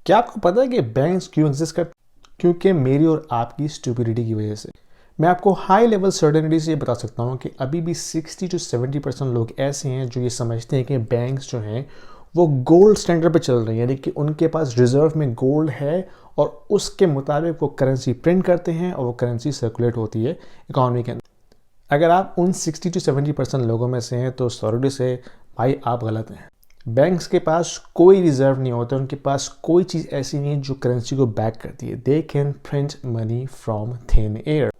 क्या आपको पता है कि बैंक्स क्यों एग्जिस्ट करते हैं? क्योंकि मेरी और आपकी स्टूपिडिटी की वजह से। मैं आपको हाई लेवल सर्टेनिटी से ये बता सकता हूँ कि अभी भी 60 to 70% लोग ऐसे हैं जो ये समझते हैं कि बैंक्स जो हैं वो गोल्ड स्टैंडर्ड पे चल रहे हैं, यानी कि उनके पास रिजर्व में गोल्ड है और उसके मुताबिक वो करेंसी प्रिंट करते हैं और वो करेंसी सर्कुलेट होती है इकॉनमी के अंदर। अगर आप उन 60 to 70% लोगों में से हैं तो सॉरी से भाई आप गलत हैं। बैंक्स के पास कोई रिजर्व नहीं होता, उनके पास कोई चीज़ ऐसी नहीं है जो करेंसी को बैक करती है। They can print money from thin air.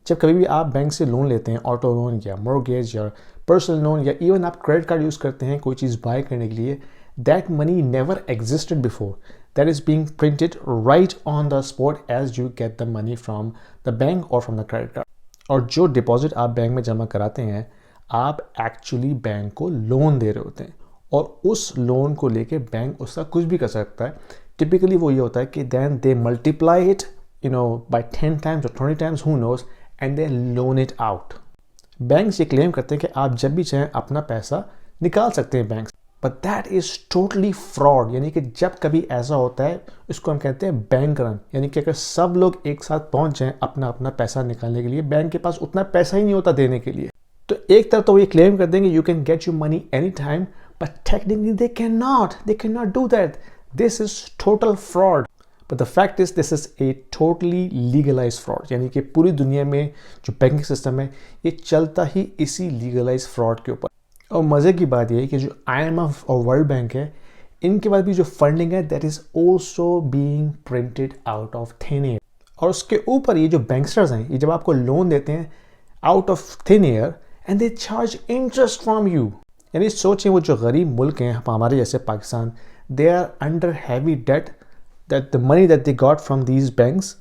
जब कभी भी आप बैंक से लोन लेते हैं, ऑटो लोन या मॉर्गेज या पर्सनल लोन या इवन आप क्रेडिट कार्ड यूज़ करते हैं कोई चीज़ बाय करने के लिए, that money never existed before, that is being printed right on the spot as you get the money from the bank और फ्रॉम द क्रेडिट कार्ड। और जो डिपॉजिट आप बैंक में जमा कराते हैं, आप एक्चुअली बैंक को लोन दे रहे होते हैं और उस लोन को लेके बैंक उसका कुछ भी कर सकता है। टिपिकली वो ये होता है कि then they multiply it by 10 times और 20 times, who knows, and they loan it out. Banks ये क्लेम करते हैं कि आप जब भी चाहें अपना पैसा निकाल सकते हैं बैंक से, but that is totally fraud. यानी कि जब कभी ऐसा होता है, इसको हम कहते हैं बैंक रन, यानी कि अगर सब लोग एक साथ पहुंच जाएं अपना अपना पैसा निकालने के लिए, बैंक के पास उतना पैसा ही नहीं होता देने के लिए। तो एक तरफ तो ये क्लेम कर देंगे you can get your money any time, but technically they cannot do that. This is total fraud. But the fact is this is a totally legalized fraud. यानी कि पूरी दुनिया में जो बैंकिंग सिस्टम है ये चलता ही इसी लीगलाइज फ्रॉड के ऊपर। और मज़े की बात ये है कि जो IMF और वर्ल्ड बैंक है, इनके बाद भी जो फंडिंग है that is also being printed out of thin air. और उसके ऊपर ये जो बैंकस्टर्स हैं, ये जब आपको लोन देते हैं out of thin air and they charge interest from you. यानी सोचें वो जो गरीब मुल्क हैं हमारे जैसे Pakistan, they are under heavy debt, that the money that they got from these banks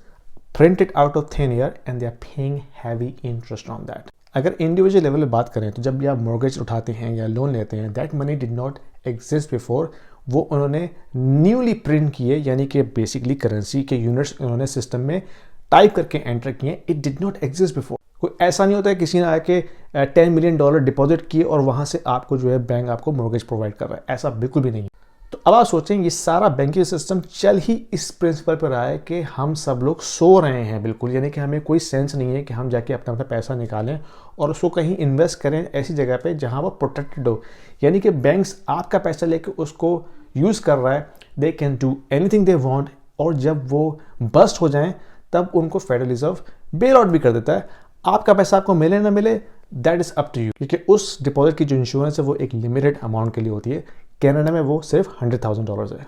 printed out of thin air and they are paying heavy interest on that. अगर इंडिविजुअल लेवल पे बात करें तो जब भी आप मॉर्गेज उठाते हैं या लोन लेते हैं, that money did not exist before. वो उन्होंने न्यूली प्रिंट किए, यानी कि बेसिकली करेंसी के यूनिट्स उन्होंने सिस्टम में टाइप करके एंटर किए। It did not exist before. कोई ऐसा नहीं होता है किसी ने आके $10 मिलियन डिपॉजिट किए और वहाँ से आपको जो है बैंक आपको मॉर्गेज प्रोवाइड कर रहा है, ऐसा बिल्कुल भी नहीं है। तो अब आप सोचें ये सारा बैंकिंग सिस्टम चल ही इस प्रिंसिपल पर रहा है कि हम सब लोग सो रहे हैं बिल्कुल, यानी कि हमें कोई सेंस नहीं है कि हम जाके अपना अपना पैसा निकालें और उसको कहीं इन्वेस्ट करें ऐसी जगह पे जहाँ वो प्रोटेक्टेड हो। यानी कि बैंक्स आपका पैसा लेके उसको यूज़ कर रहा है, they can do anything they want, और जब वो बस्ट हो जाएं तब उनको फेडरल रिजर्व बेल आउट भी कर देता है। आपका पैसा आपको मिले ना मिले, that is up to you, क्योंकि उस डिपॉजिट की जो इंश्योरेंस है वो एक लिमिटेड अमाउंट के लिए होती है। कनाडा में वो सिर्फ $100,000 है।